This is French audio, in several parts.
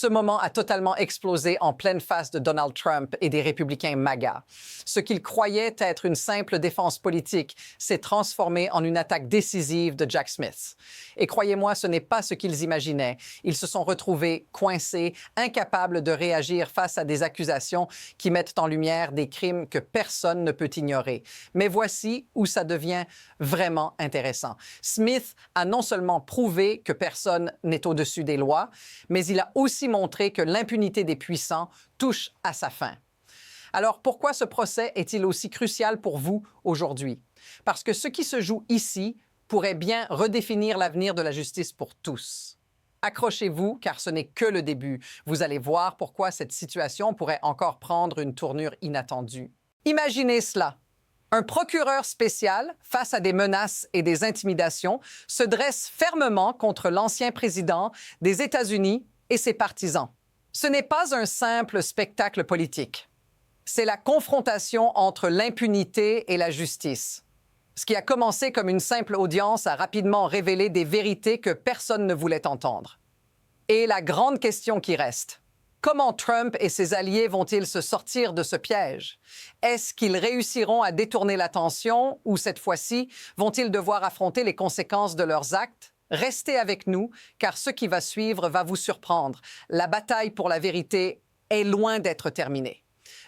Ce moment a totalement explosé en pleine face de Donald Trump et des républicains MAGA. Ce qu'ils croyaient être une simple défense politique s'est transformé en une attaque décisive de Jack Smith. Et croyez-moi, ce n'est pas ce qu'ils imaginaient. Ils se sont retrouvés coincés, incapables de réagir face à des accusations qui mettent en lumière des crimes que personne ne peut ignorer. Mais voici où ça devient vraiment intéressant. Smith a non seulement prouvé que personne n'est au-dessus des lois, mais il a aussi montré que l'impunité des puissants touche à sa fin. Alors, pourquoi ce procès est-il aussi crucial pour vous aujourd'hui? Parce que ce qui se joue ici pourrait bien redéfinir l'avenir de la justice pour tous. Accrochez-vous, car ce n'est que le début. Vous allez voir pourquoi cette situation pourrait encore prendre une tournure inattendue. Imaginez cela. Un procureur spécial, face à des menaces et des intimidations, se dresse fermement contre l'ancien président des États-Unis et ses partisans. Ce n'est pas un simple spectacle politique. C'est la confrontation entre l'impunité et la justice. Ce qui a commencé comme une simple audience a rapidement révélé des vérités que personne ne voulait entendre. Et la grande question qui reste: comment Trump et ses alliés vont-ils se sortir de ce piège? Est-ce qu'ils réussiront à détourner l'attention ou, cette fois-ci, vont-ils devoir affronter les conséquences de leurs actes? Restez avec nous, car ce qui va suivre va vous surprendre. La bataille pour la vérité est loin d'être terminée.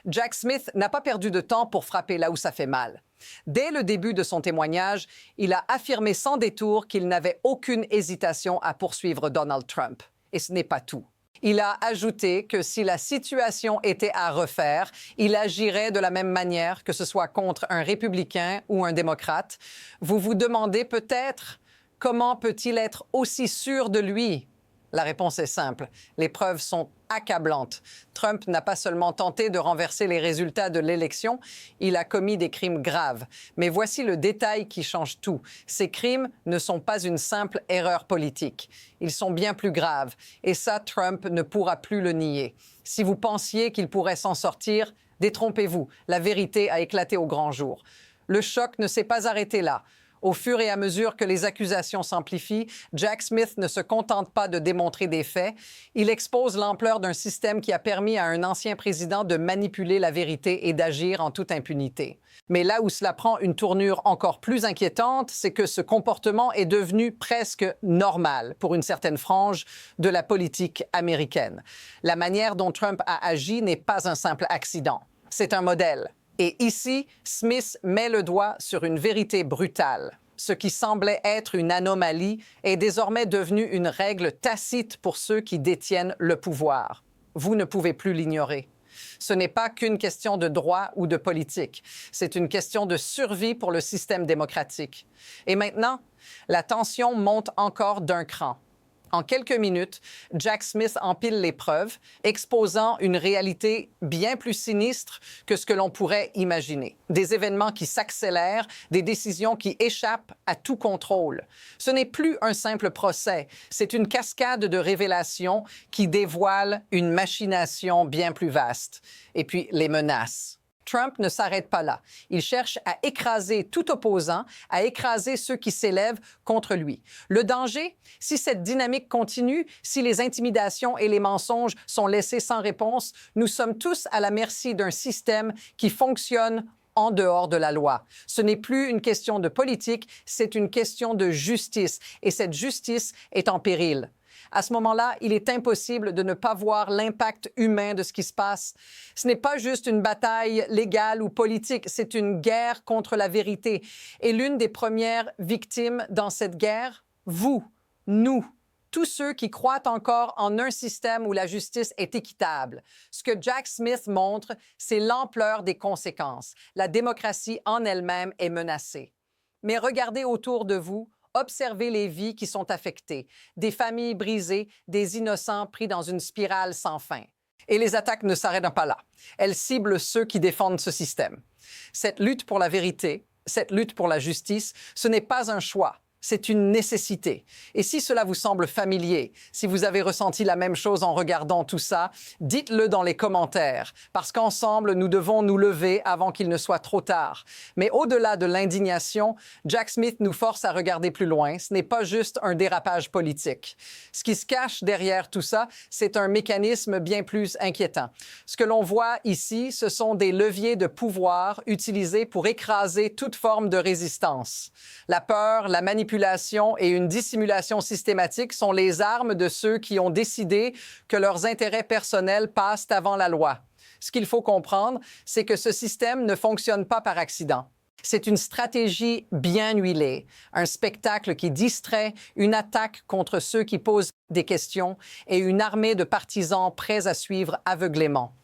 Jack Smith n'a pas perdu de temps pour frapper là où ça fait mal. Dès le début de son témoignage, il a affirmé sans détour qu'il n'avait aucune hésitation à poursuivre Donald Trump. Et ce n'est pas tout. Il a ajouté que si la situation était à refaire, il agirait de la même manière, que ce soit contre un républicain ou un démocrate. Vous vous demandez peut-être comment peut-il être aussi sûr de lui? La réponse est simple. Les preuves sont accablantes. Trump n'a pas seulement tenté de renverser les résultats de l'élection, il a commis des crimes graves. Mais voici le détail qui change tout. Ces crimes ne sont pas une simple erreur politique. Ils sont bien plus graves. Et ça, Trump ne pourra plus le nier. Si vous pensiez qu'il pourrait s'en sortir, détrompez-vous. La vérité a éclaté au grand jour. Le choc ne s'est pas arrêté là. Au fur et à mesure que les accusations s'amplifient, Jack Smith ne se contente pas de démontrer des faits. Il expose l'ampleur d'un système qui a permis à un ancien président de manipuler la vérité et d'agir en toute impunité. Mais là où cela prend une tournure encore plus inquiétante, c'est que ce comportement est devenu presque normal pour une certaine frange de la politique américaine. La manière dont Trump a agi n'est pas un simple accident. C'est un modèle. Et ici, Smith met le doigt sur une vérité brutale. Ce qui semblait être une anomalie est désormais devenu une règle tacite pour ceux qui détiennent le pouvoir. Vous ne pouvez plus l'ignorer. Ce n'est pas qu'une question de droit ou de politique. C'est une question de survie pour le système démocratique. Et maintenant, la tension monte encore d'un cran. En quelques minutes, Jack Smith empile les preuves, exposant une réalité bien plus sinistre que ce que l'on pourrait imaginer. Des événements qui s'accélèrent, des décisions qui échappent à tout contrôle. Ce n'est plus un simple procès, c'est une cascade de révélations qui dévoile une machination bien plus vaste. Et puis, les menaces. Trump ne s'arrête pas là. Il cherche à écraser tout opposant, à écraser ceux qui s'élèvent contre lui. Le danger, si cette dynamique continue, si les intimidations et les mensonges sont laissés sans réponse, nous sommes tous à la merci d'un système qui fonctionne en dehors de la loi. Ce n'est plus une question de politique, c'est une question de justice. Et cette justice est en péril. À ce moment-là, il est impossible de ne pas voir l'impact humain de ce qui se passe. Ce n'est pas juste une bataille légale ou politique, c'est une guerre contre la vérité. Et l'une des premières victimes dans cette guerre, vous, nous, tous ceux qui croient encore en un système où la justice est équitable. Ce que Jack Smith montre, c'est l'ampleur des conséquences. La démocratie en elle-même est menacée. Mais regardez autour de vous. Observez les vies qui sont affectées, des familles brisées, des innocents pris dans une spirale sans fin. Et les attaques ne s'arrêtent pas là. Elles ciblent ceux qui défendent ce système. Cette lutte pour la vérité, cette lutte pour la justice, ce n'est pas un choix, c'est une nécessité. Et si cela vous semble familier, si vous avez ressenti la même chose en regardant tout ça, dites-le dans les commentaires, parce qu'ensemble, nous devons nous lever avant qu'il ne soit trop tard. Mais au-delà de l'indignation, Jack Smith nous force à regarder plus loin. Ce n'est pas juste un dérapage politique. Ce qui se cache derrière tout ça, c'est un mécanisme bien plus inquiétant. Ce que l'on voit ici, ce sont des leviers de pouvoir utilisés pour écraser toute forme de résistance. La peur, la manipulation et une dissimulation systématique sont les armes de ceux qui ont décidé que leurs intérêts personnels passent avant la loi. Ce qu'il faut comprendre, c'est que ce système ne fonctionne pas par accident. C'est une stratégie bien huilée, un spectacle qui distrait, une attaque contre ceux qui posent des questions et une armée de partisans prêts à suivre aveuglément.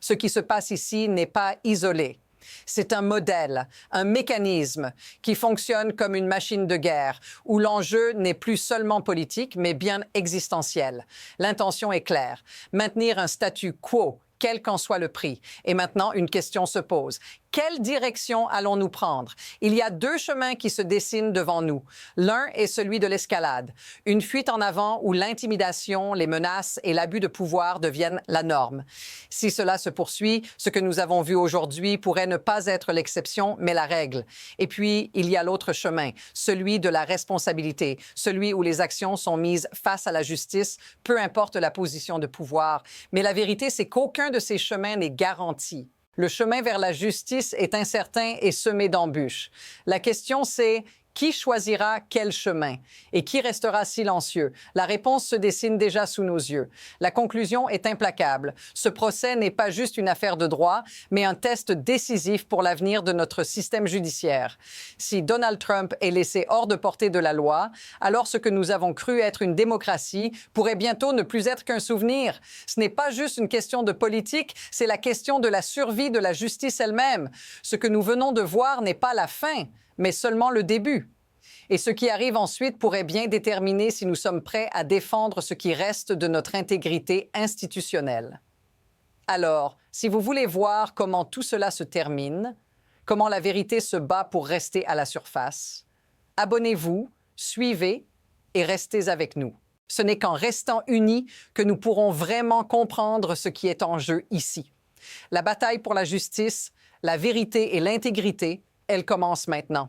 Ce qui se passe ici n'est pas isolé. C'est un modèle, un mécanisme qui fonctionne comme une machine de guerre, où l'enjeu n'est plus seulement politique, mais bien existentiel. L'intention est claire, maintenir un statu quo, quel qu'en soit le prix. Et maintenant, une question se pose. Quelle direction allons-nous prendre? Il y a deux chemins qui se dessinent devant nous. L'un est celui de l'escalade, une fuite en avant où l'intimidation, les menaces et l'abus de pouvoir deviennent la norme. Si cela se poursuit, ce que nous avons vu aujourd'hui pourrait ne pas être l'exception, mais la règle. Et puis, il y a l'autre chemin, celui de la responsabilité, celui où les actions sont mises face à la justice, peu importe la position de pouvoir. Mais la vérité, c'est qu'aucun de ces chemins n'est garanti. Le chemin vers la justice est incertain et semé d'embûches. La question, c'est qui choisira quel chemin et qui restera silencieux? La réponse se dessine déjà sous nos yeux. La conclusion est implacable. Ce procès n'est pas juste une affaire de droit, mais un test décisif pour l'avenir de notre système judiciaire. Si Donald Trump est laissé hors de portée de la loi, alors ce que nous avons cru être une démocratie pourrait bientôt ne plus être qu'un souvenir. Ce n'est pas juste une question de politique, c'est la question de la survie de la justice elle-même. Ce que nous venons de voir n'est pas la fin, mais seulement le début. Et ce qui arrive ensuite pourrait bien déterminer si nous sommes prêts à défendre ce qui reste de notre intégrité institutionnelle. Alors, si vous voulez voir comment tout cela se termine, comment la vérité se bat pour rester à la surface, abonnez-vous, suivez et restez avec nous. Ce n'est qu'en restant unis que nous pourrons vraiment comprendre ce qui est en jeu ici. La bataille pour la justice, la vérité et l'intégrité, elle commence maintenant.